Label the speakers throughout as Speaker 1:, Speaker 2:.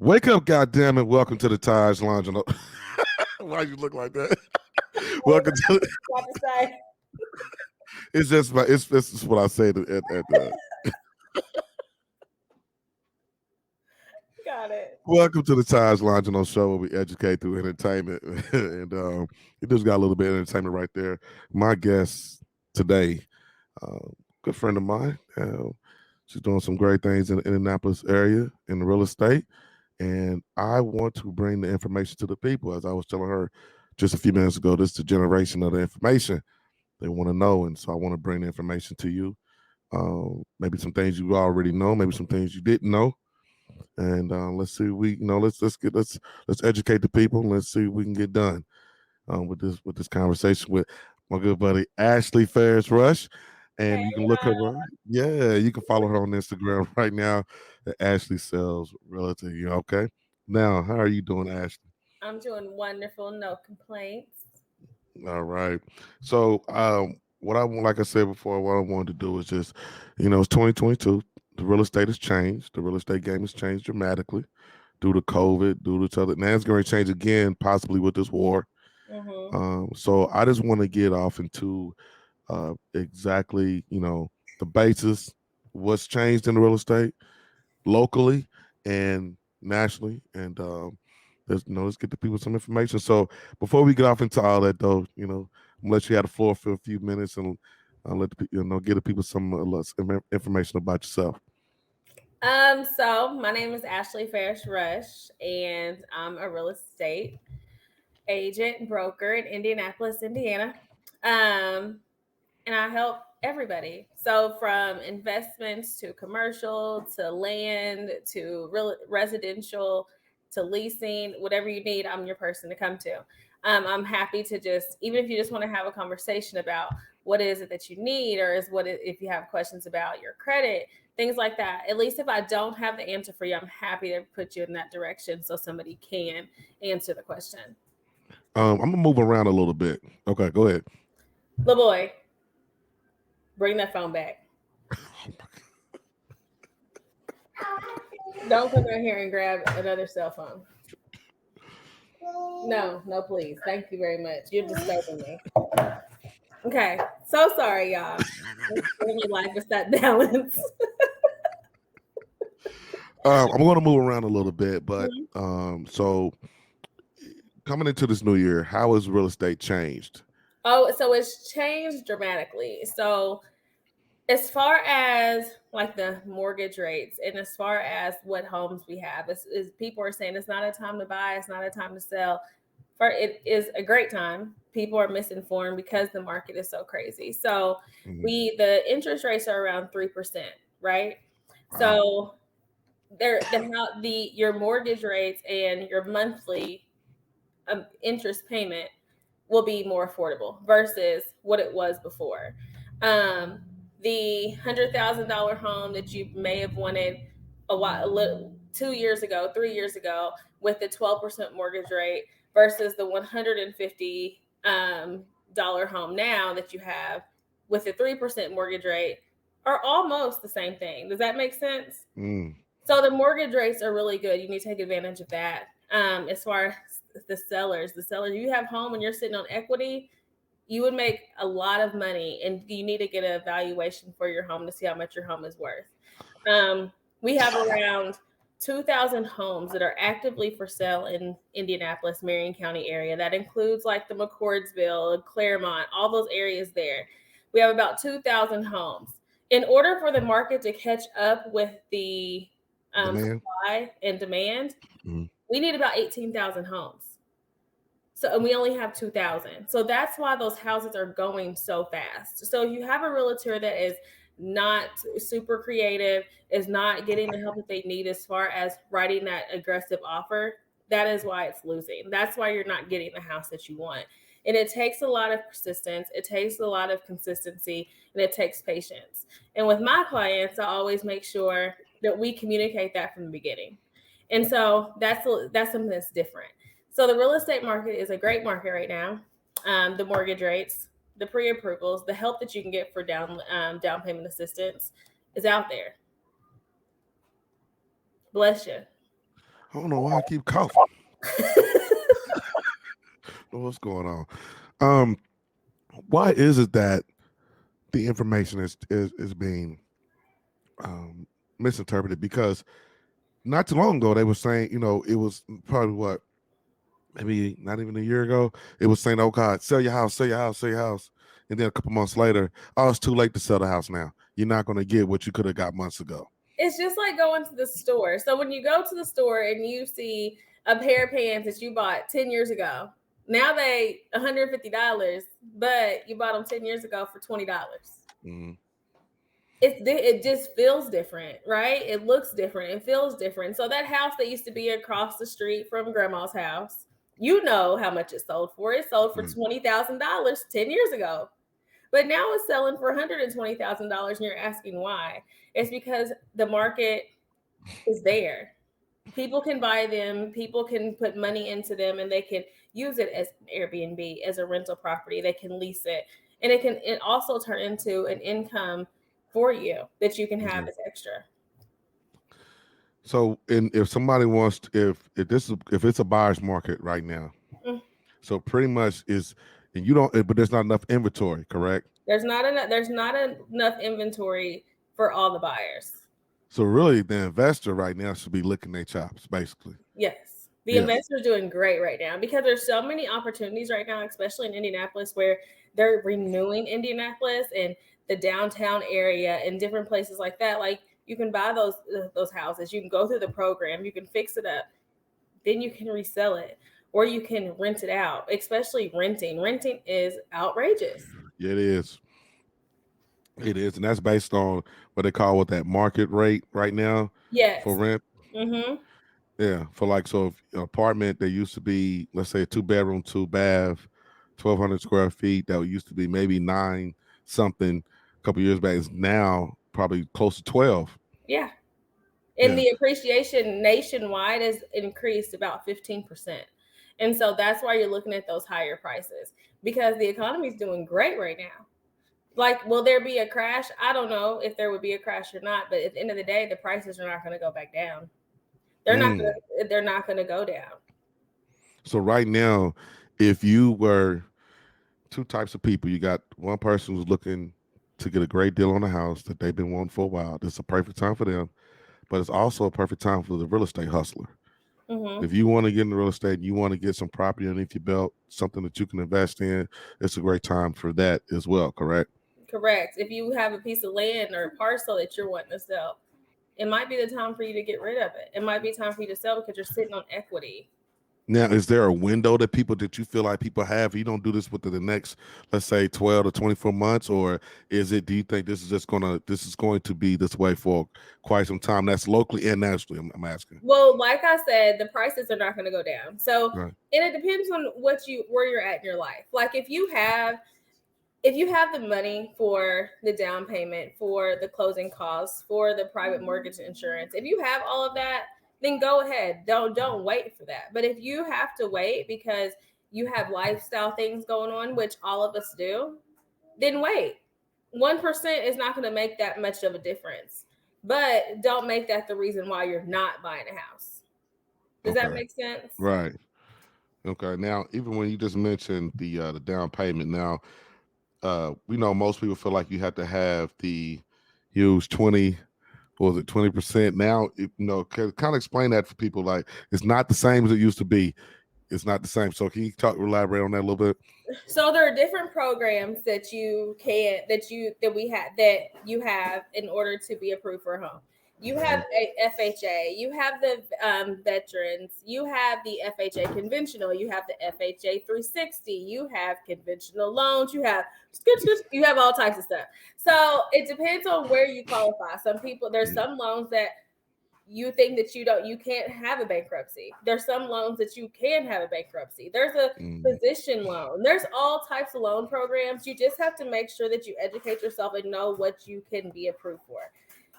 Speaker 1: Wake up, goddammit. Welcome to the Taj Lounge. Why you look like that? Welcome to
Speaker 2: What to say?
Speaker 1: it's just my it's this is what I say at the
Speaker 2: Got it.
Speaker 1: welcome to the Taj Lounge show where we educate through entertainment. And it just got a little bit of entertainment right there. My guest today, uh, good friend of mine. She's doing some great things in the Indianapolis area in the real estate. And I want to bring the information to the people. As I was telling her just a few minutes ago, this is the generation of the information they want to know. And so I want to bring the information to you. Maybe some things you already know, maybe some things you didn't know. And let's see, let's educate the people. And let's see what we can get done with this conversation with my good buddy Ashley Farris-Rush. And
Speaker 2: Hey,
Speaker 1: you can look her up. Yeah, you can follow her on Instagram right now at Ashley Sells Realty. Okay? Now, how are you doing, Ashley?
Speaker 2: I'm doing wonderful. No complaints.
Speaker 1: All right. So, what I want, like I said before, what I wanted to do is just, it's 2022. The real estate has changed. The real estate game has changed dramatically due to COVID, due to other. Now it's going to change again, possibly with this war.
Speaker 2: Mm-hmm.
Speaker 1: So I just want to get off into exactly, the basis, what's changed in the real estate locally and nationally, and let's get the people some information. So before we get off into all that, though, I'm gonna let you have the floor for a few minutes and let the get the people some information about yourself.
Speaker 2: So my name is Ashley Farris-Rush, and I'm a real estate agent and broker in Indianapolis, Indiana. Um, and I help everybody. So from investments to commercial to land to residential to leasing, whatever you need, I'm your person to come to. I'm happy to just, even if you just want to have a conversation about what is it that you need, or if you have questions about your credit, things like that. At least if I don't have the answer for you, I'm happy to put you in that direction so somebody can answer the question.
Speaker 1: I'm gonna move around a little bit. Okay, go ahead.
Speaker 2: Little boy, bring that phone back. Don't come in here and grab another cell phone. No, no, please. Thank you very much. You're disturbing me. Okay, so sorry, y'all. This family life is that balance.
Speaker 1: I'm going to move around a little bit, but
Speaker 2: Mhm.
Speaker 1: so coming into this new year, how has real estate changed?
Speaker 2: Oh, so it's changed dramatically. So as far as like the mortgage rates and as far as what homes we have, is people are saying it's not a time to buy, it's not a time to sell. For it is a great time. People are misinformed because the market is so crazy. So
Speaker 1: Mhm.
Speaker 2: the interest rates are around 3%, right?
Speaker 1: Wow.
Speaker 2: So your mortgage rates and your monthly interest payment will be more affordable versus what it was before. Um, the $100,000 home that you may have wanted a little 2 years ago, 3 years ago, with the 12% mortgage rate versus the $150 dollar home now that you have with the 3% mortgage rate are almost the same thing. Does that make sense?
Speaker 1: Mm.
Speaker 2: So the mortgage rates are really good. You need to take advantage of that. As far as the sellers, you have home and you're sitting on equity, you would make a lot of money, and you need to get a valuation for your home to see how much your home is worth. Um, we have around 2,000 homes that are actively for sale in Indianapolis, Marion County area. That includes like the McCordsville, Claremont, all those areas there. We have about 2,000 homes. In order for the market to catch up with the
Speaker 1: Demand.
Speaker 2: supply and demand,
Speaker 1: Mm.
Speaker 2: we need about 18,000 homes. So, and we only have 2,000. So that's why those houses are going so fast. So if you have a realtor that is not super creative, is not getting the help that they need as far as writing that aggressive offer, that is why it's losing. That's why you're not getting the house that you want. And it takes a lot of persistence, it takes a lot of consistency, and it takes patience. And with my clients, I always make sure that we communicate that from the beginning. And so that's something that's different. So the real estate market is a great market right now. The mortgage rates, the pre-approvals, the help that you can get for down payment assistance is out there. Bless you.
Speaker 1: I don't know why I keep coughing. What's going on? Um, why is it that the information is being um, misinterpreted? Because not too long ago they were saying, it was probably what, maybe not even a year ago, it was saying, "Oh God, sell your house, sell your house, sell your house," and then a couple months later, "Oh, it's too late to sell the house now. You're not going to get what you could have got months ago."
Speaker 2: It's just like going to the store. So when you go to the store and you see a pair of pants that you bought 10 years ago, now they $150, but you bought them 10 years ago for $20.
Speaker 1: Mm-hmm.
Speaker 2: It just feels different, right? It looks different. It feels different. So that house that used to be across the street from grandma's house, you know how much it sold for. It sold for $20,000 10 years ago. But now it's selling for $120,000 and you're asking why. It's because the market is there. People can buy them, people can put money into them, and they can use it as an Airbnb, as a rental property. They can lease it. And it also turn into an income for you that you can
Speaker 1: Mm-hmm.
Speaker 2: have as extra.
Speaker 1: So, and if somebody wants, if it's a buyer's market right now,
Speaker 2: Mm.
Speaker 1: so pretty much is, and you don't, but there's not enough inventory, correct?
Speaker 2: There's not enough inventory for all the buyers.
Speaker 1: So really, the investor right now should be licking their chops, basically.
Speaker 2: Yes. The
Speaker 1: Yeah.
Speaker 2: investor's doing great right now because there's so many opportunities right now, especially in Indianapolis, where they're renewing Indianapolis and the downtown area and different places like that. Like you can buy those houses, you can go through the program, you can fix it up, then you can resell it or you can rent it out. Especially renting. Renting is outrageous.
Speaker 1: Yeah, it is. It is, and that's based on what they call what that market rate right now for
Speaker 2: Yes.
Speaker 1: rent.
Speaker 2: Mm-hmm.
Speaker 1: Yeah, for like, so if an apartment that used to be, let's say, a 2 bedroom, 2 bath, 1,200 square feet, that used to be maybe nine something a couple years back, is now probably close to 12.
Speaker 2: Yeah. And
Speaker 1: Yeah.
Speaker 2: the appreciation nationwide has increased about 15%. And so that's why you're looking at those higher prices because the economy is doing great right now. Like, will there be a crash? I don't know if there would be a crash or not, but at the end of the day, the prices are not going to go back down.
Speaker 1: Mm.
Speaker 2: They're not going to go down.
Speaker 1: So right now, if you were two types of people, you got one person who's looking to get a great deal on a house that they've been wanting for a while. This is a perfect time for them, but it's also a perfect time for the real estate hustler.
Speaker 2: Mm-hmm.
Speaker 1: If you want to get into real estate and you want to get some property underneath your belt, something that you can invest in, it's a great time for that as well, correct?
Speaker 2: Correct. If you have a piece of land or a parcel that you're wanting to sell, it might be the time for you to get rid of it. It might be time for you to sell because you're sitting on equity.
Speaker 1: Now, is there a window that you feel like people have? You don't do this within the next, let's say, 12 to 24 months, or do you think this is going to be this way for quite some time? That's locally and nationally. I'm asking.
Speaker 2: Well, like I said, the prices are not going to go down. So,
Speaker 1: Right.
Speaker 2: and it depends on where you're at in your life. Like if you have the money for the down payment, for the closing costs, for the private mortgage insurance, if you have all of that, then go ahead. Don't wait for that. But if you have to wait because you have lifestyle things going on, which all of us do, then wait. 1% is not going to make that much of a difference. But don't make that the reason why you're not buying a house. Does that
Speaker 1: Okay.
Speaker 2: make sense?
Speaker 1: Right. Okay. Now, even when you just mentioned the down payment, now we know most people feel like you have to have the huge 20, what was it, 20%. Now, kind of explain that for people. Like, it's not the same as it used to be. It's not the same. So, can you elaborate on that a little bit?
Speaker 2: So there are different programs that you have in order to be approved for a home. You have a FHA, you have the veterans, you have the FHA conventional, you have the FHA 360, you have conventional loans, you have all types of stuff. So it depends on where you qualify. There's some loans that you think that you can't have a bankruptcy. There's some loans that you can have a bankruptcy. There's a physician loan. There's all types of loan programs. You just have to make sure that you educate yourself and know what you can be approved for.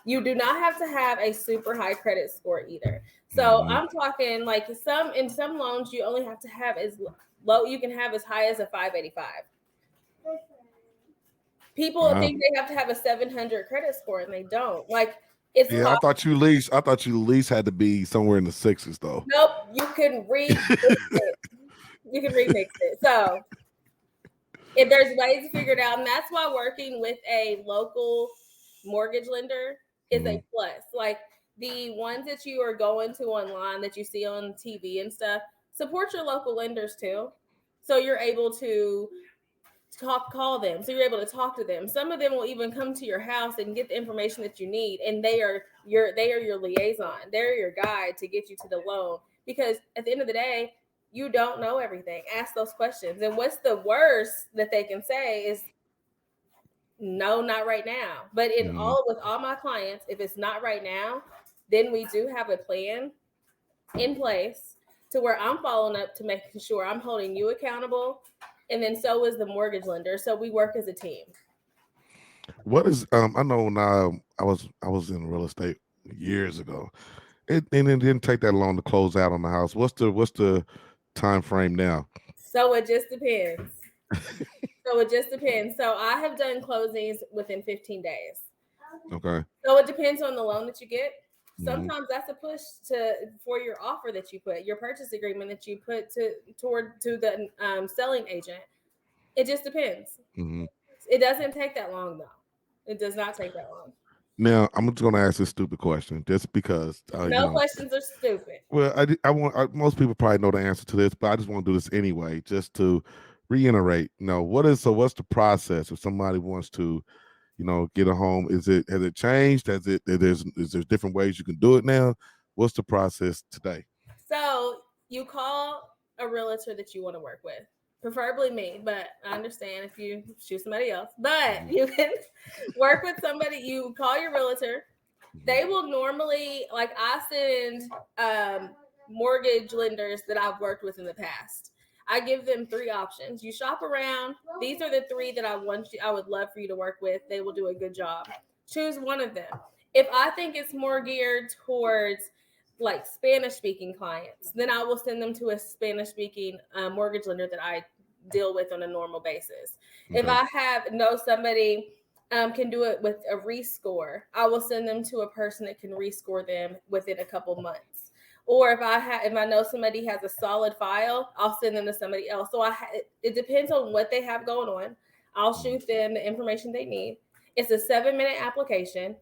Speaker 2: You do not have to have a super high credit score either. So I'm talking like in some loans you only have to have as low, you can have as high as a 585. People
Speaker 1: Wow.
Speaker 2: think they have to have a 700 credit score and they don't. Like It's
Speaker 1: Yeah,
Speaker 2: called.
Speaker 1: I thought you least had to be somewhere in the sixes though.
Speaker 2: Nope, you can remix it. You can remix it. So if there's ways to figure it out, and that's why working with a local mortgage lender is
Speaker 1: Mhm.
Speaker 2: a plus. Like the ones that you are going to online that you see on TV and stuff, support your local lenders too. So you're able to call them, so you're able to talk to them. Some of them will even come to your house and get the information that you need, and they are your liaison, they're your guide to get you to the loan, because at the end of the day you don't know everything. Ask those questions, and what's the worst that they can say is no, not right now. But in
Speaker 1: Mhm.
Speaker 2: all with all my clients, if it's not right now, then we do have a plan in place to where I'm following up to making sure I'm holding you accountable, and then so is the mortgage lender. So we work as a team.
Speaker 1: What is I know when I was in real estate years ago. It didn't take that long to close out on the house. What's the time frame now?
Speaker 2: So it just depends. So it just depends. So I have done closings within 15 days.
Speaker 1: Okay.
Speaker 2: So it depends on the loan that you get.
Speaker 1: Hmm.
Speaker 2: Sometimes that's a push to for your offer that you put, your purchase agreement that you put to the selling agent. It just depends.
Speaker 1: Hmm.
Speaker 2: It doesn't take that long though. It does not take that long.
Speaker 1: Now I'm just gonna ask this stupid question, just because you
Speaker 2: No
Speaker 1: know.
Speaker 2: questions are stupid.
Speaker 1: Well, I want most people probably know the answer to this, but I just want to do this anyway, just to reiterate. What's the process if somebody wants to, get a home? Has it changed? Is there different ways you can do it now? What's the process today?
Speaker 2: So you call a realtor that you want to work with, preferably me, but I understand if you choose somebody else. But
Speaker 1: Mhm.
Speaker 2: you can work with somebody. You call your realtor.
Speaker 1: Mhm.
Speaker 2: They will normally, like I send mortgage lenders that I've worked with in the past. I give them three options. You shop around. These are the three that I would love for you to work with. They will do a good job. Choose one of them. If I think it's more geared towards like Spanish speaking clients, then I will send them to a Spanish speaking mortgage lender that I deal with on a normal basis. If
Speaker 1: Okay.
Speaker 2: I know somebody can do it with a rescore, I will send them to a person that can rescore them within a couple months. Or if I know somebody has a solid file, I'll send them to somebody else. So it depends on what they have going on. I'll
Speaker 1: Mhm.
Speaker 2: shoot them the information they need. It's a 7-minute application,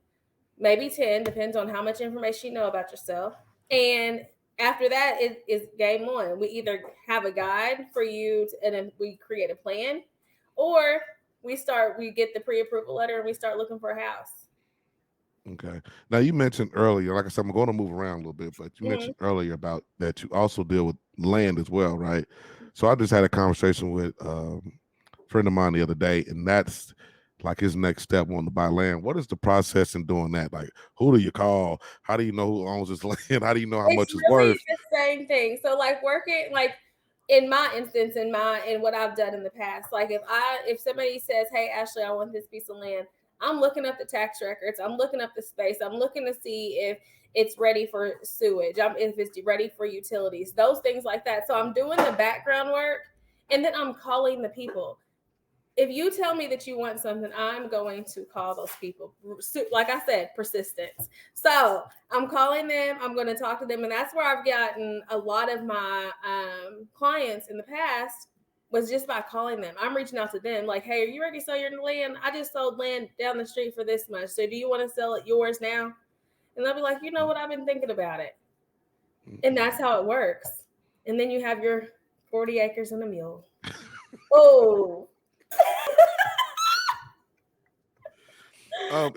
Speaker 2: maybe 10, depends on how much information you know about yourself. And after that, it is game on. We either have a guide for you, and then we create a plan, or we get the pre-approval letter and we start looking for a house.
Speaker 1: Okay. Now you mentioned earlier, like I said, I'm going to move around a little bit, but you
Speaker 2: Mm-hmm.
Speaker 1: mentioned earlier about that you also deal with land as well, right? So I just had a conversation with a friend of mine the other day, and that's like his next step wanting to buy land. What is the process in doing that? Like, who do you call? How do you know who owns this land? How do you know how
Speaker 2: It's
Speaker 1: much it's
Speaker 2: really
Speaker 1: worth?
Speaker 2: the same thing. So like working like in my instance, in what I've done in the past, like if somebody says, "Hey Ashley, I want this piece of land," I'm looking up the tax records, I'm looking up the space, I'm looking to see if it's ready for sewage, if it's ready for utilities, those things like that. So I'm doing the background work, and then I'm calling the people. If you tell me that you want something, I'm going to call those people. Like I said, persistence. So I'm calling them. I'm going to talk to them, and that's where I've gotten a lot of my clients in the past was just by calling them. I'm reaching out to them, like, "Hey, are you ready to sell your land? I just sold land down the street for this much. So do you want to sell it yours now?" And they'll be like, "You know what? I've been thinking about it," and that's how it works. And then you have your 40 acres and a mule. Oh.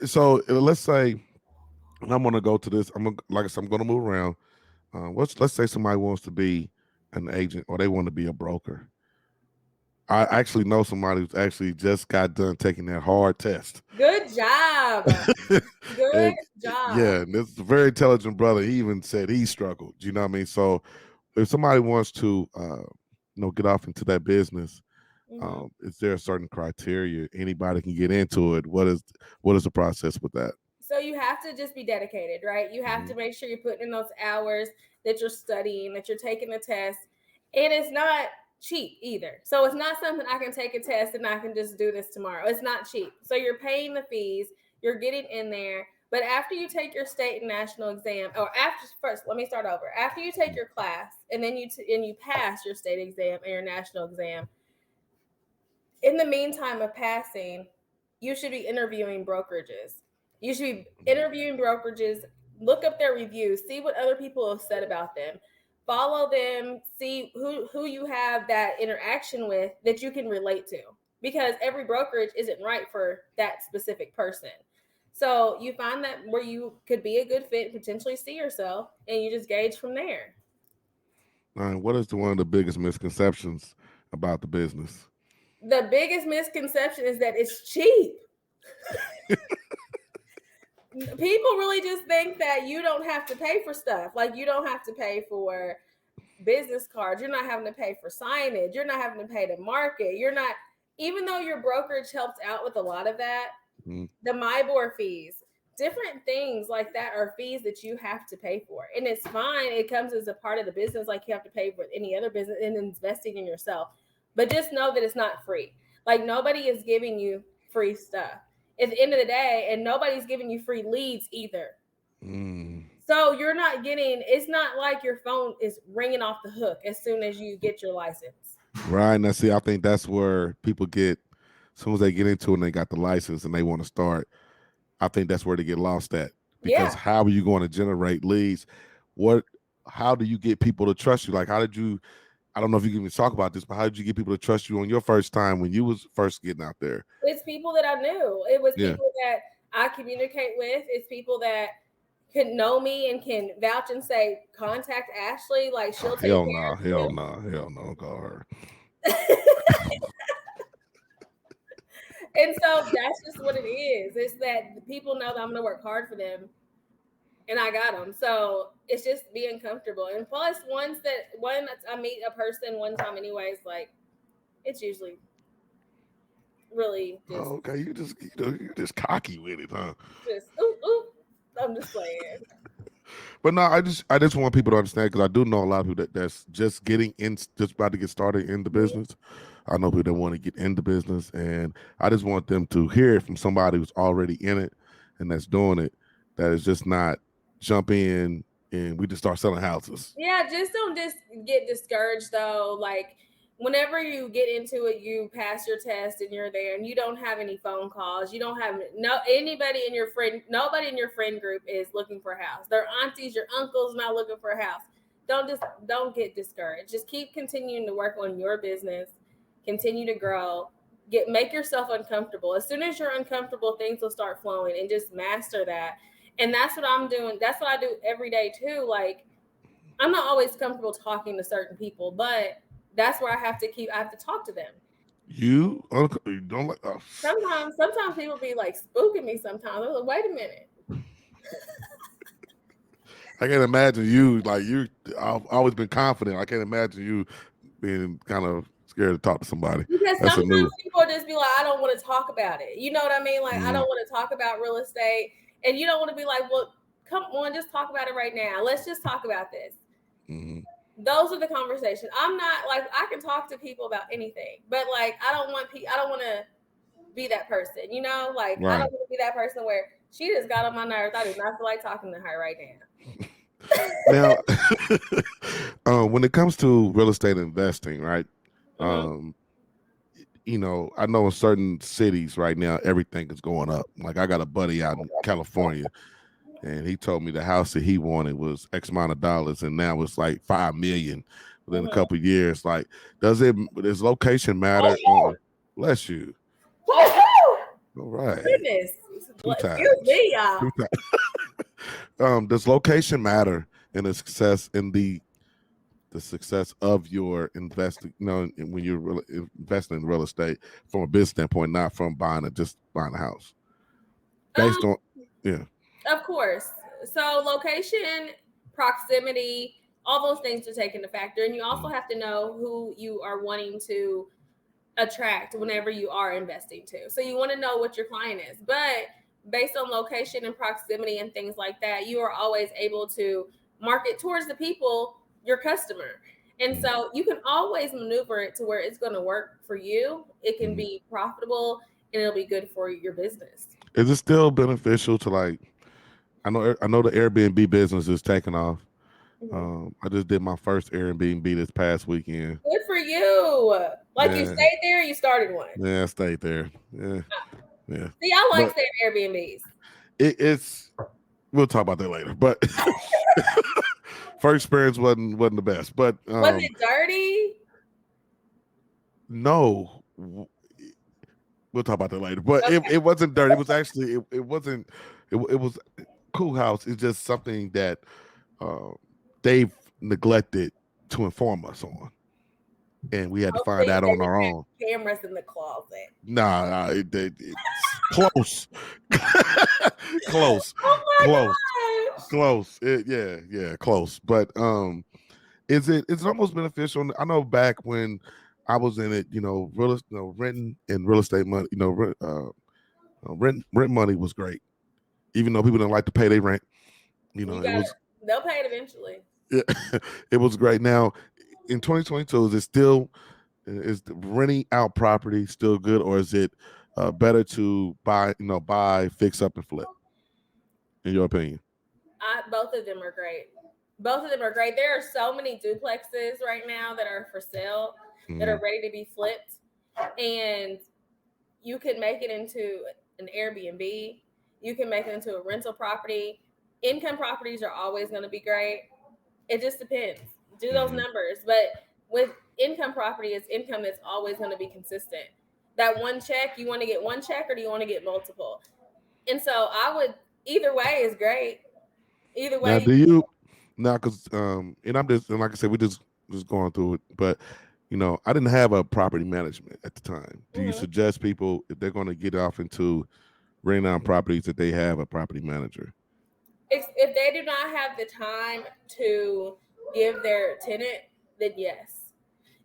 Speaker 1: So let's say, and I'm going to go to this. Like I said, I'm going to move around. Let's say somebody wants to be an agent or they want to be a broker. I actually know somebody who's actually just got done taking that hard test.
Speaker 2: Good job. Good
Speaker 1: And
Speaker 2: job.
Speaker 1: yeah, and this is a very intelligent brother. He even said he struggled. You know what I mean? So if somebody wants to, get off into that business,
Speaker 2: Hmm.
Speaker 1: is there a certain criteria anybody can get into it? What is the process with that?
Speaker 2: So you have to just be dedicated, right? You have
Speaker 1: Hmm.
Speaker 2: to make sure you're putting in those hours, that you're studying, that you're taking the test. And it's not cheap either. So it's not something I can take a test and I can just do this tomorrow. It's not cheap. So you're paying the fees, you're getting in there. But after you take your state and national exam, or after first, let me start over. After you take your class, and then you pass your state exam and your national exam, in the meantime of passing, you should be interviewing brokerages. You should be interviewing brokerages, look up their reviews, see what other people have said about them, follow them, see who you have that interaction with that you can relate to. Because every brokerage isn't right for that specific person. So you find that where you could be a good fit, potentially see yourself, and you just gauge from there.
Speaker 1: What is one of the biggest misconceptions about the business?
Speaker 2: The biggest misconception is that it's cheap. People really just think that you don't have to pay for stuff. Like you don't have to pay for business cards. You're not having to pay for signage. You're not having to pay to market. You're not, even though your brokerage helps out with a lot of that,
Speaker 1: Mm.
Speaker 2: the MyBoard fees, different things like that are fees that you have to pay for. And it's fine. It comes as a part of the business like you have to pay for any other business and investing in yourself. But just know that it's not free. Like nobody is giving you free stuff at the end of the day, and nobody's giving you free leads either.
Speaker 1: Mm.
Speaker 2: So you're not getting, it's not like your phone is ringing off the hook as soon as you get your license.
Speaker 1: Right. Now, see, I think that's where people get, as soon as they get into it and they got the license and they want to start, I think that's where they get lost at. Because
Speaker 2: Yeah.
Speaker 1: how are you going to generate leads? What, how do you get people to trust you? Like, how did you, I don't know if you can even talk about this, but how did you get people to trust you on your first time when you was first getting out there?
Speaker 2: It's people that I knew. It was
Speaker 1: Yeah.
Speaker 2: people that I communicate with. It's people that can know me and can vouch and say, contact Ashley. Like
Speaker 1: Oh,
Speaker 2: she'll take
Speaker 1: hell
Speaker 2: care
Speaker 1: no,
Speaker 2: of
Speaker 1: hell
Speaker 2: you.
Speaker 1: no, hell no, call her.
Speaker 2: And so that's just what it is. It's that the people know that I'm going to work hard for them and I got them. So it's just being comfortable. And plus, once I meet a person one time, anyways, like it's usually really
Speaker 1: Oh, okay, you just cocky with it, huh?
Speaker 2: just ooh, ooh. I'm just playing.
Speaker 1: But no, I just want people to understand because I do know a lot of people that's just getting in, just about to get started in the
Speaker 2: Mhm.
Speaker 1: business. I know people that want to get into business, and I just want them to hear it from somebody who's already in it and that's doing it. That is just not jump in and we just start selling houses.
Speaker 2: Yeah, just don't just get discouraged though. Like whenever you get into it, you pass your test and you're there and you don't have any phone calls. You don't have nobody in your friend group is looking for a house. Their aunties, your uncles not looking for a house. Don't get discouraged. Just keep continuing to work on your business, continue to grow. Make yourself uncomfortable. As soon as you're uncomfortable, things will start flowing and just master that. And that's what I'm doing. That's what I do every day too. Like I'm not always comfortable talking to certain people, but that's where I have to talk to them.
Speaker 1: You don't like. Oh,
Speaker 2: Sometimes people be like spooking me sometimes. I'm like, wait a minute.
Speaker 1: I can't imagine you like you. I've always been confident. I can't imagine you being kind of scared to talk to somebody.
Speaker 2: Because
Speaker 1: That's a
Speaker 2: sometimes
Speaker 1: new.
Speaker 2: people just be like, I don't want to talk about it. You know what I mean? Like, I
Speaker 1: Mm,
Speaker 2: don't want to talk about real estate. And you don't want to be like, well, come on, just talk about it right now. Let's just talk about this.
Speaker 1: mm,
Speaker 2: Those are the conversations. I'm not like, I can talk to people about anything, but like, I don't want to be that person, you know? Like I
Speaker 1: right
Speaker 2: don't want to be that person where she just got on my nerves. I do not feel like talking to her right
Speaker 1: now. When it comes to real estate investing, right?
Speaker 2: now.
Speaker 1: Um, I know in certain cities right now everything is going up. Like I got a buddy out in California, and he told me the house that he wanted was X amount of dollars, and now it's like 5 million within a
Speaker 2: Mm-hmm.
Speaker 1: couple of years. Like, does location matter?
Speaker 2: Oh,
Speaker 1: Bless you. All right,
Speaker 2: goodness.
Speaker 1: two
Speaker 2: Excuse
Speaker 1: times,
Speaker 2: me, y'all.
Speaker 1: two times. Does location matter in the success of your investing? When you're investing in real estate from a business standpoint, not from just buying a house
Speaker 2: Um,
Speaker 1: based on yeah.
Speaker 2: of course. So location, proximity, all those things to take into factor, and you also
Speaker 1: Mm,
Speaker 2: have to know who you are wanting to attract whenever you are investing to. So you want to know what your client is. But based on location and proximity and things like that, you are always able to market towards the people, your customer. And
Speaker 1: mm,
Speaker 2: so you can always maneuver it to where it's going to work for you. It can
Speaker 1: mm.
Speaker 2: be profitable and it'll be good for your business.
Speaker 1: Is it still beneficial to like I know the Airbnb business is taking off.
Speaker 2: Mhm.
Speaker 1: I just did my first Airbnb this past weekend.
Speaker 2: Good for you. Like you
Speaker 1: Yeah,
Speaker 2: stayed there, you started one.
Speaker 1: yeah, I stayed there. Yeah, yeah.
Speaker 2: See, I like
Speaker 1: But
Speaker 2: staying Airbnbs.
Speaker 1: it's we'll talk about that later. But first experience wasn't the best. But
Speaker 2: Was it dirty?
Speaker 1: no, we'll talk about that later. But
Speaker 2: Okay.
Speaker 1: it wasn't dirty. It was actually it wasn't it was cool house. It's just something that uh, they've neglected to inform us on, and we had to find
Speaker 2: Hopefully
Speaker 1: out
Speaker 2: they
Speaker 1: on
Speaker 2: didn't
Speaker 1: our own.
Speaker 2: have cameras in the closet.
Speaker 1: Nah, it's close, close,
Speaker 2: Oh
Speaker 1: close,
Speaker 2: my gosh.
Speaker 1: close. Yeah, close. But it's almost beneficial. I know back when I was in it, renting and real estate money, rent money was great, even though people didn't like to pay their rent.
Speaker 2: You
Speaker 1: It
Speaker 2: got it.
Speaker 1: was
Speaker 2: They'll pay it eventually.
Speaker 1: it was great. Now in 2022, is it still is renting out property still good, or is it better to buy, fix up, and flip? In your opinion?
Speaker 2: Both of them are great. Both of them are great. There are so many duplexes right now that are for sale that
Speaker 1: Mm-hmm.
Speaker 2: are ready to be flipped, and you can make it into an Airbnb. You can make it into a rental property. Income properties are always going to be great. It just depends. Do those
Speaker 1: Mm-hmm.
Speaker 2: numbers, but with income property, it's income that's always going to be consistent. That one check, you want to get one check or do you want to get multiple? And so I would either way is great. Either
Speaker 1: Now,
Speaker 2: way,
Speaker 1: do you now? Because and I'm just and like I said, we just going through it, but I didn't have a property management at the time. Do you
Speaker 2: mhm.
Speaker 1: suggest people if they're going to get off into renting out properties that they have a property manager?
Speaker 2: If they do not have the time to give their tenant, then yes.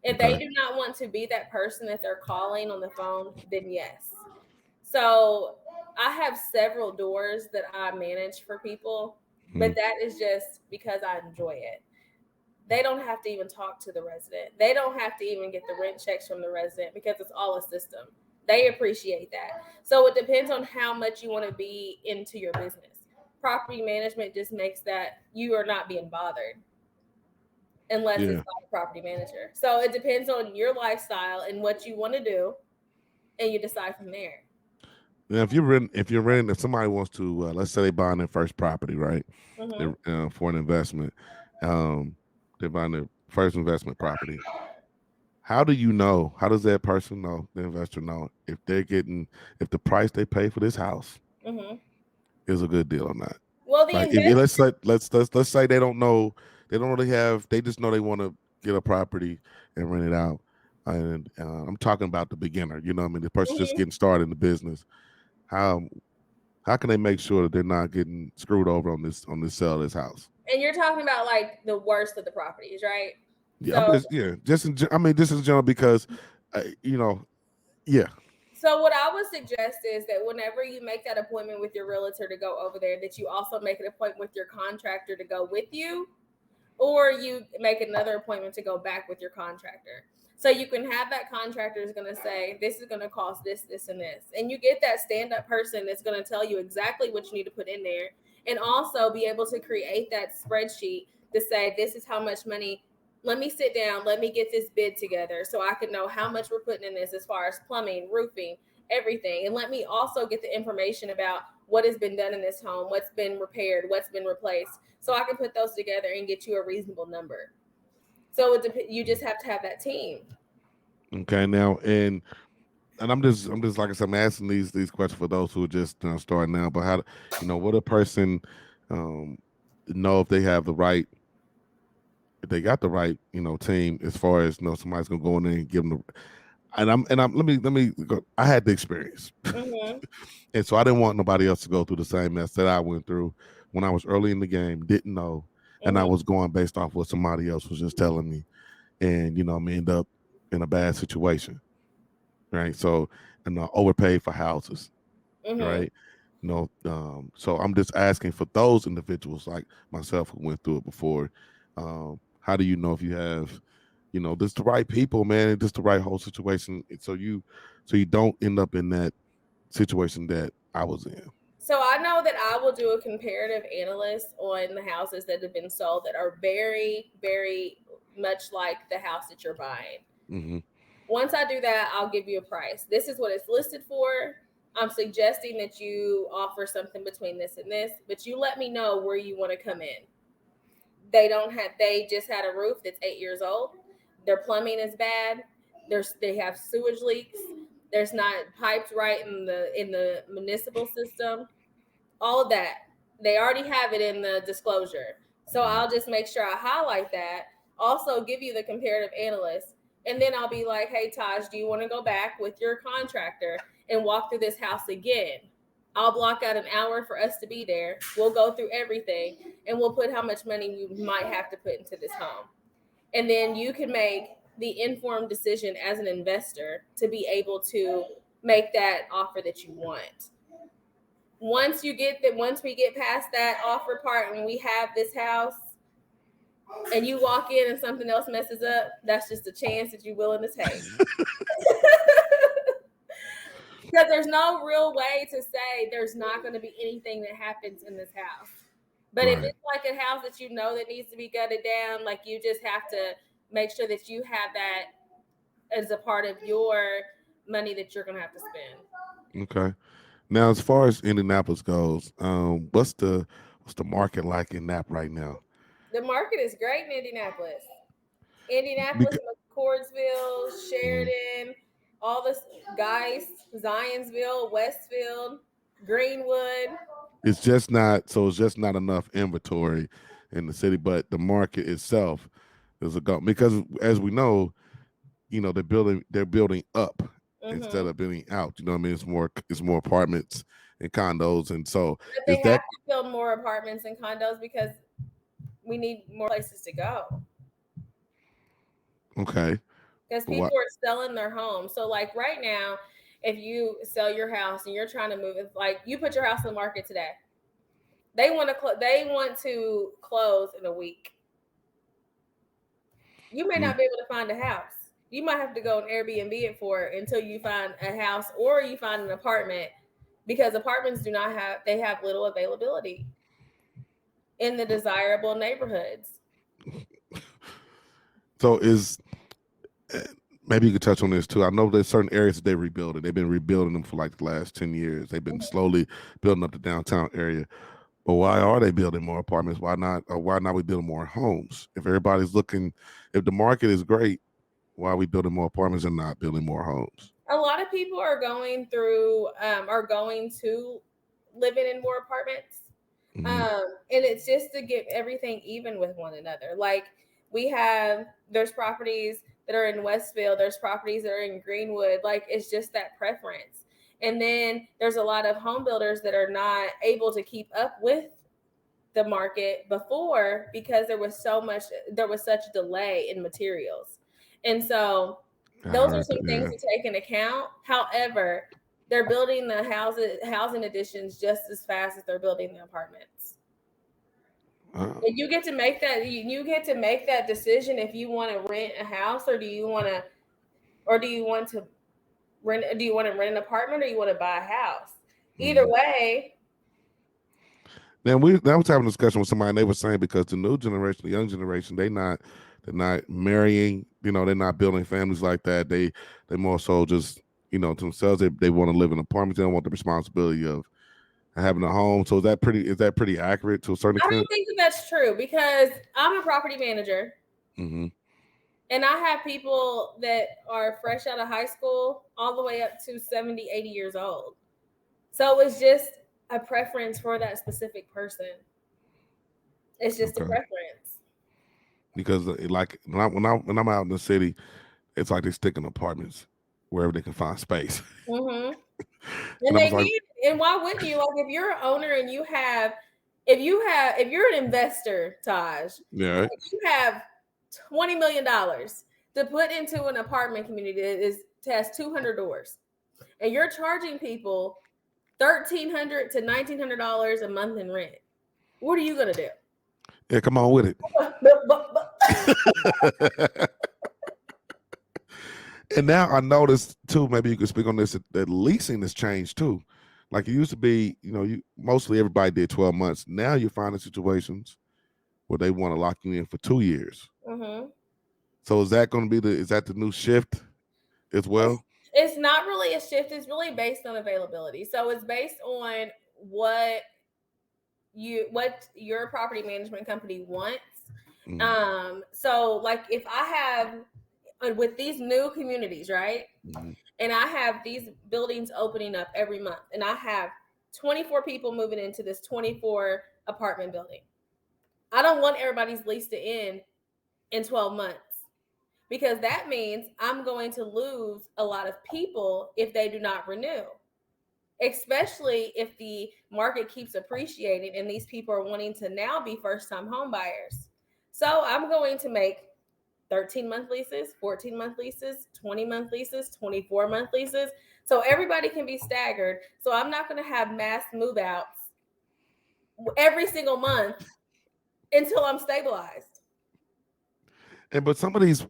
Speaker 2: If they
Speaker 1: Okay.
Speaker 2: do not want to be that person that they're calling on the phone, then yes. So I have several doors that I manage for people,
Speaker 1: Mm-hmm.
Speaker 2: but that is just because I enjoy it. They don't have to even talk to the resident. They don't have to even get the rent checks from the resident because it's all a system. They appreciate that. So it depends on how much you want to be into your business. Property management just makes that you are not being bothered unless it's
Speaker 1: Yeah.
Speaker 2: by a property manager. So it depends on your lifestyle and what you want to do, and you decide from there.
Speaker 1: Now, if somebody wants to, let's say they buying their first property, right?
Speaker 2: Mm-hmm.
Speaker 1: For an investment, um, they're buying their first investment property. How do you know? How does that person know, the investor know, if the price they pay for this house
Speaker 2: Mm-hmm.
Speaker 1: is a good deal or not?
Speaker 2: Well, the
Speaker 1: Like, if
Speaker 2: invest.
Speaker 1: let's say they don't really have, they just know they want to get a property and rent it out. And I'm talking about the beginner. You know what I mean? The person just
Speaker 2: Mhm.
Speaker 1: getting started in the business. How how can they make sure that they're not getting screwed over on this sale of this house?
Speaker 2: And you're talking about like the worst of the properties, right?
Speaker 1: Yeah, I'm
Speaker 2: So,
Speaker 1: just I mean, just in general because you know, yeah.
Speaker 2: so what I would suggest is that whenever you make that appointment with your realtor to go over there, that you also make an appointment with your contractor to go with you, or you make another appointment to go back with your contractor. So you can have that contractor is going to say, this is going to cost this, this, and this. And you get that stand up person that's going to tell you exactly what you need to put in there and also be able to create that spreadsheet to say, this is how much money. Let me sit down. Let me get this bid together so I can know how much we're putting in this as far as plumbing, roofing, everything. And let me also get the information about what has been done in this home, what's been repaired, what's been replaced, so I can put those together and get you a reasonable number. So you just have to have that team.
Speaker 1: Okay, now and I'm just like I said, I'm asking these questions for those who are just starting now. But what a person um, know if they have the right, if they got the right, team as far as somebody's gonna go in there and give them the. And I'm let me go. I had the experience,
Speaker 2: Mm-hmm.
Speaker 1: and so I didn't want nobody else to go through the same mess that I went through when I was early in the game, didn't know, and I
Speaker 2: Mm-hmm.
Speaker 1: was going based off what somebody else was just telling me, and me end up in a bad situation, right? So and overpaid for houses,
Speaker 2: Mm-hmm.
Speaker 1: right? So I'm just asking for those individuals like myself who went through it before. How do you know if you have, this the right people, man, and just the right whole situation, so you don't end up in that situation that I was in.
Speaker 2: So I know that I will do a comparative analysis on the houses that have been sold that are very, very much like the house that you're buying.
Speaker 1: Hmm.
Speaker 2: Once I do that, I'll give you a price. This is what it's listed for. I'm suggesting that you offer something between this and this, but you let me know where you want to come in. They just had a roof that's 8 years old. Their plumbing is bad. They have sewage leaks. There's not pipes right in the municipal system. All of that. They already have it in the disclosure. So I'll just make sure I highlight that. Also give you the comparative analyst. And then I'll be like, hey Taj, do you want to go back with your contractor and walk through this house again? I'll block out an hour for us to be there. We'll go through everything and we'll put how much money we might have to put into this home. And then you can make the informed decision as an investor to be able to make that offer that you want. Once we get past that offer part and we have this house and you walk in and something else messes up, that's just a chance that you're willing to take. Because there's no real way to say there's not going to be anything that happens in this house. But if
Speaker 1: Right.
Speaker 2: it's like a house that you know that needs to be gutted down, like you just have to make sure that you have that as a part of your money that you're going to have to spend.
Speaker 1: Okay. Now, as far as Indianapolis goes, what's the market like in Nap right now?
Speaker 2: The market is great in Indianapolis,
Speaker 1: Because
Speaker 2: McCordsville, Sheridan, all this guys, Zionsville, Westfield, Greenwood.
Speaker 1: it's just not enough inventory in the city, but the market itself is a go because as we know, they're building up instead
Speaker 2: Mm-hmm.
Speaker 1: of building out. You know what I mean? It's more apartments and condos, and so
Speaker 2: But
Speaker 1: is
Speaker 2: they have
Speaker 1: that
Speaker 2: to build more apartments and condos because we need more places to go.
Speaker 1: okay?
Speaker 2: Because
Speaker 1: But what?
Speaker 2: people are selling their homes. So, like right now, if you sell your house and you're trying to move, it's like you put your house on the market today, they want to close in a week. You may
Speaker 1: Mm,
Speaker 2: not be able to find a house. You might have to go and Airbnb it for until you find a house or you find an apartment because apartments do not have they have little availability in the desirable neighborhoods.
Speaker 1: so is eh, maybe you could touch on this too. I know there's certain areas that they're rebuilding. They've been rebuilding them for like the last 10 years. They've been slowly building up the downtown area. But why are they building more apartments? Why not? Or why not we building more homes? If everybody's looking, if the market is great, why are we building more apartments and not building more homes?
Speaker 2: A lot of people are going to living in more apartments.
Speaker 1: Hmm.
Speaker 2: And it's just to get everything even with one another. Like there's properties that are in Westfield, there's properties that are in Greenwood. Like it's just that preference. And then there's a lot of home builders that are not able to keep up with the market before because there was such delay in materials. And so
Speaker 1: I
Speaker 2: those are
Speaker 1: heard that.
Speaker 2: some things
Speaker 1: Yeah.
Speaker 2: to take into account. However, they're building the housing additions just as fast as they're building the apartments.
Speaker 1: Uh,
Speaker 2: And you get to make that decision if you want to rent a house or do you want to rent an apartment or you want to buy a house. Either
Speaker 1: mhm.
Speaker 2: way.
Speaker 1: Now I was having a discussion with somebody and they were saying because the new generation, the young generation, they're not marrying, they're not building families like that. They more so just, to themselves, they want to live in apartments. They don't want the responsibility of having a home. So is that pretty accurate to a certain
Speaker 2: I don't
Speaker 1: extent?
Speaker 2: think that that's true because I'm a property manager
Speaker 1: Hmm.
Speaker 2: and I have people that are fresh out of high school all the way up to 70, 80 years old. So it's just a preference for that specific person. It's just a
Speaker 1: Okay.
Speaker 2: preference.
Speaker 1: Because like when I'm out in the city, it's like they stick in apartments wherever they can find space.
Speaker 2: Mm-hmm.
Speaker 1: And
Speaker 2: And
Speaker 1: I'm
Speaker 2: they
Speaker 1: just like,
Speaker 2: need, and why wouldn't you? Like if you're an owner and if you're an investor, Taj,
Speaker 1: yeah, right?
Speaker 2: you have $20 million to put into an apartment community that has 200 doors, and you're charging people $1,300 to $1,900 a month in rent. What are you gonna do?
Speaker 1: Yeah, come on with it. And now I noticed too, maybe you could speak on this, that leasing has changed too. Like it used to be, you mostly everybody did 12 months. Now you're finding situations where they want to lock you in for 2 years.
Speaker 2: Mm-hmm.
Speaker 1: So is that going to be is that the new shift as
Speaker 2: It's
Speaker 1: well?
Speaker 2: it's not really a shift. It's really based on availability. So it's based on what your property management company wants.
Speaker 1: Mm-hmm.
Speaker 2: So like if I have with these new communities, right?
Speaker 1: Mm-hmm.
Speaker 2: And I have these buildings opening up every month, and I have 24 people moving into this 24 apartment building. I don't want everybody's lease to end in 12 months because that means I'm going to lose a lot of people if they do not renew, especially if the market keeps appreciating and these people are wanting to now be first time home buyers. So I'm going to make 13-month leases, 14-month leases, 20-month leases, 24-month leases. So everybody can be staggered. So I'm not going to have mass move outs every single month until I'm stabilized.
Speaker 1: And but some of these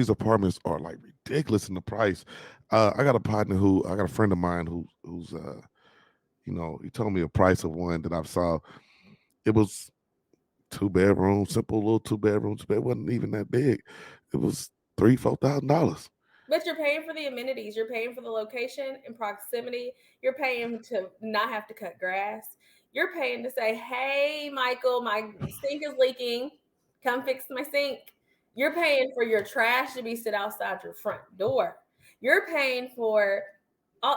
Speaker 1: apartments are like ridiculous in the price. I got a friend of mine who's he told me a price of one that I saw. It was 2 bedroom, simple little 2 bedrooms, but it wasn't even that big. It was $3,000-$4,000.
Speaker 2: But you're paying for the amenities, you're paying for the location and proximity, you're paying to not have to cut grass, you're paying to say, hey, Michael, my sink is leaking, come fix my sink. You're paying for your trash to be sit outside your front door. You're paying for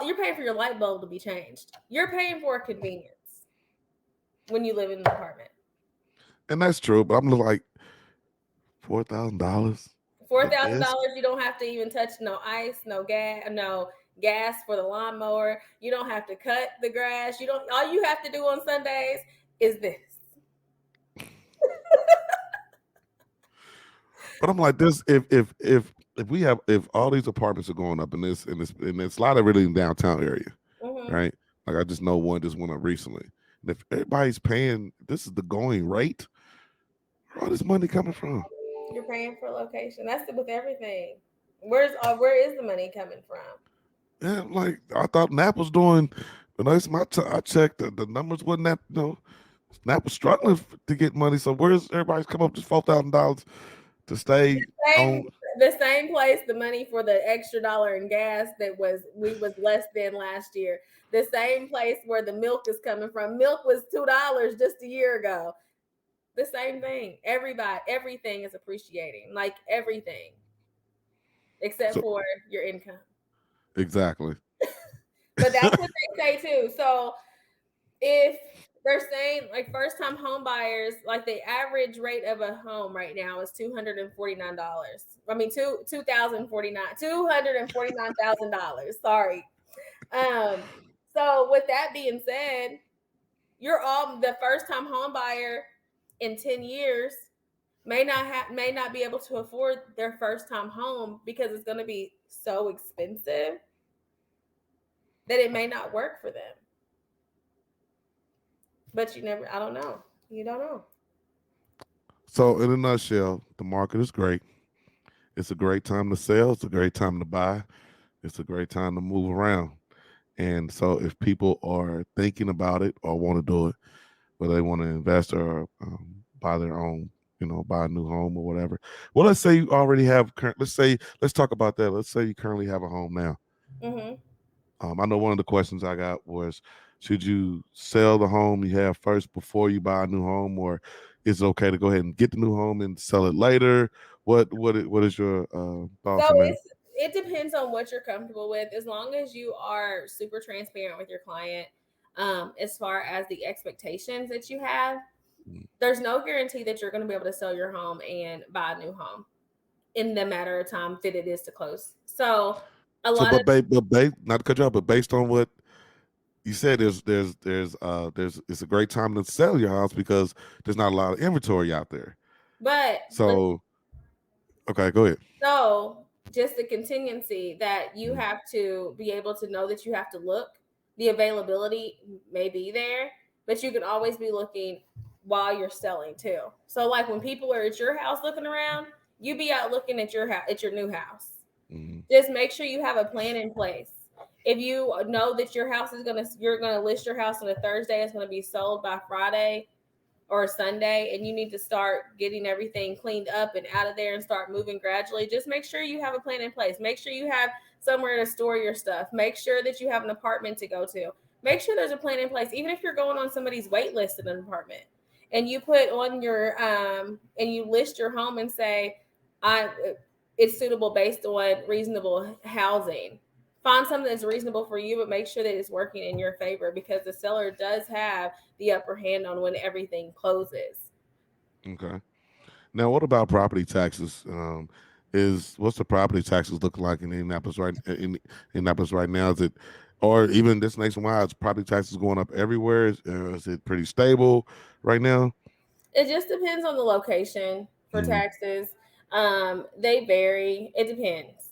Speaker 2: you're paying for your light bulb to be changed. You're paying for convenience when you live in an apartment.
Speaker 1: And that's true, but I'm like $4,000
Speaker 2: four
Speaker 1: for
Speaker 2: thousand
Speaker 1: this.
Speaker 2: dollars, you don't have to even touch no ice, no gas for the lawnmower. You don't have to cut the grass. You don't. All you have to do on Sundays is this.
Speaker 1: But I'm like this: if all these apartments are going up in this a lot of really in downtown area,
Speaker 2: Mm-hmm.
Speaker 1: right? Like I just know one just went up recently. And if everybody's paying, this is the going rate. Where all this money coming from?
Speaker 2: You're paying for location. That's with everything. Where is the money coming from?
Speaker 1: Yeah, like I thought Nap was doing. When I checked, the numbers wasn't that. Nap was struggling to get money. So where's everybody's come up to $4,000 to stay
Speaker 2: Same
Speaker 1: on?
Speaker 2: the same place the money for the extra dollar in gas that was less than last year. The same place where the milk is coming from. Milk was $2 just a year ago. The same thing. Everything is appreciating, like everything, except
Speaker 1: So
Speaker 2: for your income.
Speaker 1: exactly.
Speaker 2: But that's what they say too. So if they're saying like first time home buyers, like the average rate of a home right now is $249. I mean $249,000. Sorry. So with that being said, you're all the first time home buyer in 10 years may not be able to afford their first time home because it's going to be so expensive that it may not work for them. But I don't know. You don't know.
Speaker 1: So in a nutshell, the market is great. It's a great time to sell. It's a great time to buy. It's a great time to move around. And so if people are thinking about it or want to do it, whether they want to invest or buy their own, buy a new home or whatever. Well, let's say you already have. Let's talk about that. Let's say you currently have a home now.
Speaker 2: Mm-hmm.
Speaker 1: I know one of the questions I got was, should you sell the home you have first before you buy a new home, or is it okay to go ahead and get the new home and sell it later? What is your thoughts
Speaker 2: So
Speaker 1: on that?
Speaker 2: it depends on what you're comfortable with. As long as you are super transparent with your client, as far as the expectations that you have,
Speaker 1: Mm.
Speaker 2: there's no guarantee that you're going to be able to sell your home and buy a new home in the matter of time that it is to close. So a
Speaker 1: So,
Speaker 2: lot of
Speaker 1: not to cut you off, but based on what you said, it's a great time to sell your house because there's not a lot of inventory out there.
Speaker 2: but
Speaker 1: So, okay, go ahead.
Speaker 2: so just the contingency that you
Speaker 1: Mm.
Speaker 2: have to be able to know that you have to look. The availability may be there, but you can always be looking while you're selling too. So like when people are at your house looking around, you be out looking at your house, at your new house.
Speaker 1: Mm.
Speaker 2: Just make sure you have a plan in place. If you know that your house is gonna, you're gonna list your house on a Thursday, it's gonna be sold by Friday or Sunday, and you need to start getting everything cleaned up and out of there and start moving gradually, just make sure you have a plan in place. Make sure you have somewhere to store your stuff. Make sure that you have an apartment to go to. Make sure there's a plan in place. Even if you're going on somebody's wait list in an apartment, and you put on your and you list your home and say, I it's suitable based on reasonable housing. Find something that's reasonable for you, but make sure that it's working in your favor, because the seller does have the upper hand on when everything closes.
Speaker 1: Okay. Now, what about property taxes? Is what's the property taxes looking like in Indianapolis right now? Is it, or even this nationwide? Is property taxes going up everywhere? Is it pretty stable right now?
Speaker 2: It just depends on the location for
Speaker 1: Hmm.
Speaker 2: taxes. They vary. It depends.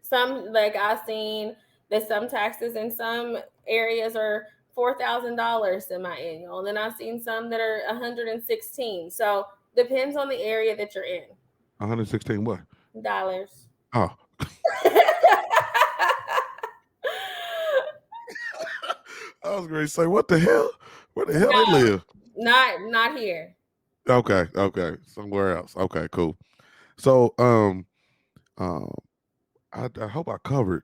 Speaker 2: Some, like I've seen that some taxes in some areas are $4,000 semi-annual, and then I've seen some that are 116. So depends on the area that you're in.
Speaker 1: 116 what?
Speaker 2: Dollars.
Speaker 1: Oh, I was going to say, what the hell? Where the hell they
Speaker 2: No,
Speaker 1: live?
Speaker 2: not here.
Speaker 1: Okay, okay, somewhere else. Okay, cool. So, um, I hope I covered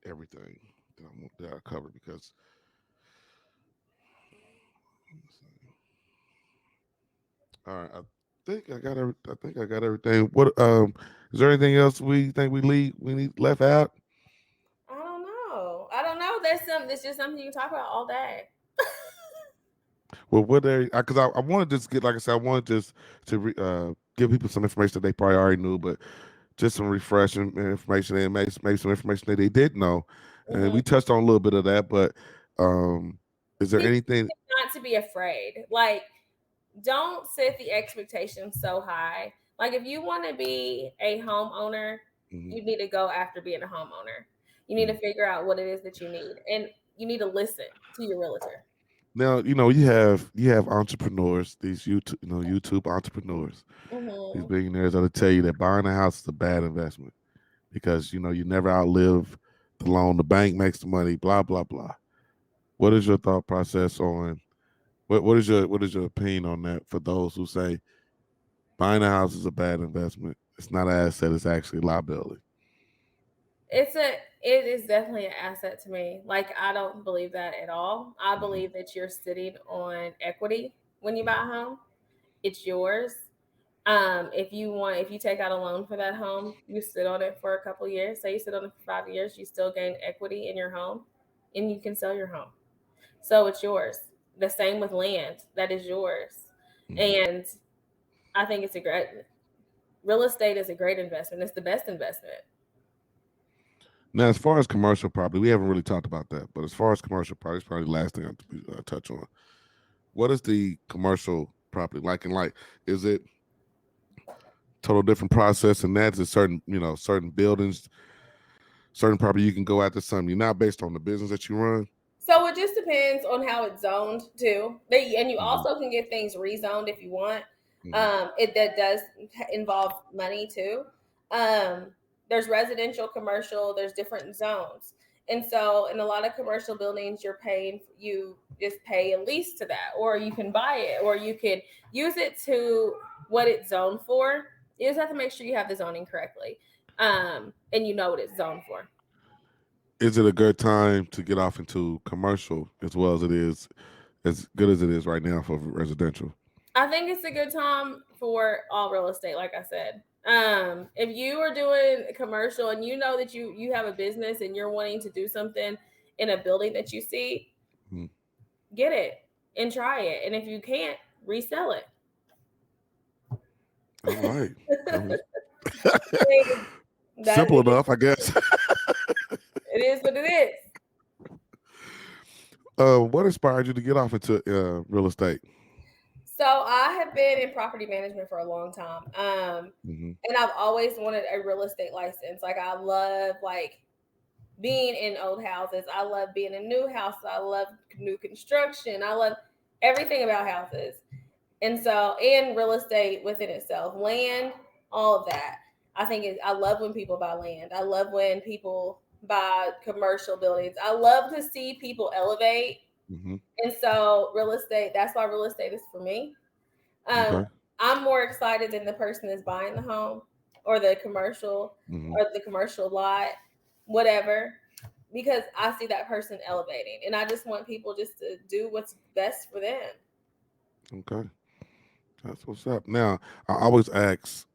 Speaker 1: everything that I covered because all right, I think I got everything. What is there anything else we think we need left out?
Speaker 2: I don't know. I don't know. That's some. That's just something you can talk about all day.
Speaker 1: Well, what they because I wanted to just get like I said I wanted just to give people some information that they probably already knew, but just some refreshing information and maybe some information that they did know, and
Speaker 2: Hmm.
Speaker 1: we touched on a little bit of that. But is there
Speaker 2: People
Speaker 1: anything?
Speaker 2: not to be afraid. Like, don't set the expectations so high. Like, if you want to be a homeowner,
Speaker 1: Mhm,
Speaker 2: you need to go after being a homeowner. You need to
Speaker 1: mhm.
Speaker 2: figure out what it is that you need, and you need to listen to your realtor.
Speaker 1: Now you have entrepreneurs, these YouTube entrepreneurs, these
Speaker 2: Hmm.
Speaker 1: billionaires that'll tell you that buying a house is a bad investment because you never outlive the loan, the bank makes the money, blah blah blah. What is your thought process on what is your opinion on that for those who say buying a house is a bad investment? It's not an asset; it's actually a liability.
Speaker 2: It is definitely an asset to me. Like, I don't believe that at all. I
Speaker 1: Hmm.
Speaker 2: believe that you're sitting on equity when you buy
Speaker 1: Hmm.
Speaker 2: a home. It's yours. If you take out a loan for that home, you sit on it for a couple years. Say you sit on it for 5 years, you still gain equity in your home, and you can sell your home. So it's yours. The same with land, that is yours.
Speaker 1: Hmm.
Speaker 2: And I think it's a great real estate is a great investment. It's the best investment.
Speaker 1: Now, as far as commercial property, we haven't really talked about that, but as far as commercial property, it's probably the last thing I touch on. What is the commercial property like? And like, is it total different process? And that's a certain buildings, certain property you can go after some. You're not based on the business that you run.
Speaker 2: So it just depends on how it's zoned too. And you
Speaker 1: Hmm.
Speaker 2: also can get things rezoned if you want.
Speaker 1: Hmm.
Speaker 2: It that does involve money too. There's residential, commercial. There's different zones, and so in a lot of commercial buildings, you just pay a lease to that, or you can buy it, or you can use it to what it's zoned for. You just have to make sure you have the zoning correctly, and you know what it's zoned for.
Speaker 1: Is it a good time to get off into commercial as well as it is as good as it is right now for residential?
Speaker 2: I think it's a good time for all real estate, like I said. If you are doing a commercial and you know that you have a business and you're wanting to do something in a building that you see,
Speaker 1: Hmm.
Speaker 2: get it and try it. And if you can't, resell it.
Speaker 1: All right. I mean,
Speaker 2: That
Speaker 1: simple enough, I guess.
Speaker 2: it is what it is.
Speaker 1: What inspired you to get off into real estate?
Speaker 2: So I have been in property management for a long time.
Speaker 1: Hmm.
Speaker 2: And I've always wanted a real estate license. Like, I love being in old houses. I love being in new houses. I love new construction. I love everything about houses. And so, and real estate within itself, land, all of that. I love when people buy land. I love when people by commercial buildings. I love to see people elevate.
Speaker 1: Hmm.
Speaker 2: And so real estate, that's why real estate is for me. Um,
Speaker 1: Okay.
Speaker 2: I'm more excited than the person that's buying the home or the commercial
Speaker 1: Hmm.
Speaker 2: or the commercial lot, whatever, because I see that person elevating. And I just want people just to do what's best for them.
Speaker 1: Okay. That's what's up. Now, I always ask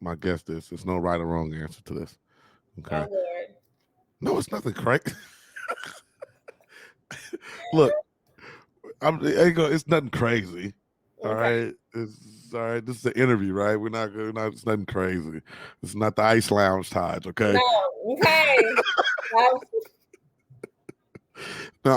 Speaker 1: my guest this. There's no right or wrong answer to this. Okay.
Speaker 2: Oh, Lord.
Speaker 1: No, it's nothing crazy. Look, it's nothing crazy. All
Speaker 2: Okay.
Speaker 1: right. It's all right. This is an interview, right? It's nothing crazy. It's not the Ice Lounge Taj, okay?
Speaker 2: No. Okay. Um,
Speaker 1: No,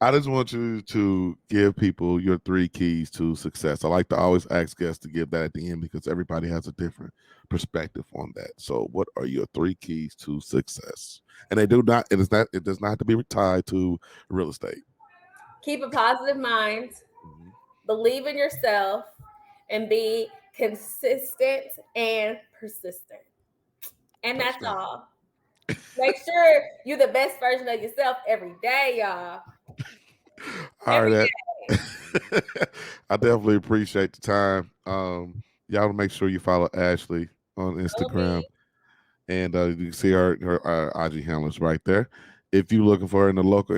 Speaker 1: I just want you to give people your three keys to success. I like to always ask guests to give that at the end because everybody has a different perspective on that. So, what are your three keys to success? And they do not. It is not. It does not have to be tied to real estate.
Speaker 2: keep a positive mind,
Speaker 1: Mm-hmm.
Speaker 2: believe in yourself, and be consistent and persistent. And that's
Speaker 1: Touchdown.
Speaker 2: all. Make sure you're the best version of yourself every day, y'all.
Speaker 1: All
Speaker 2: Every
Speaker 1: right,
Speaker 2: day.
Speaker 1: I definitely appreciate the time. Y'all make sure you follow Ashley on
Speaker 2: Follow me.
Speaker 1: Instagram, and you can see her IG handles right there. If you're looking for her in the local,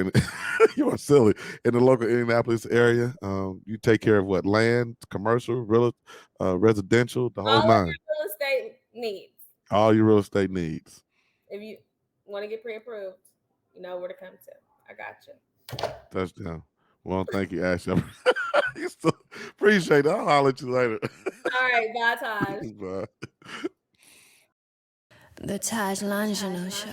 Speaker 1: you are silly in the local Indianapolis area. You take care of what land, commercial, residential, the
Speaker 2: All
Speaker 1: whole
Speaker 2: of
Speaker 1: nine.
Speaker 2: your real estate needs.
Speaker 1: All your real estate needs.
Speaker 2: If you want to get pre-approved, you know where to come to. I got you.
Speaker 1: Touchdown. Well, thank you, Ashley. You still appreciate it. I'll holler at you later.
Speaker 2: All right, bye, Taj.
Speaker 1: Bye.
Speaker 3: The Taj Longino Show.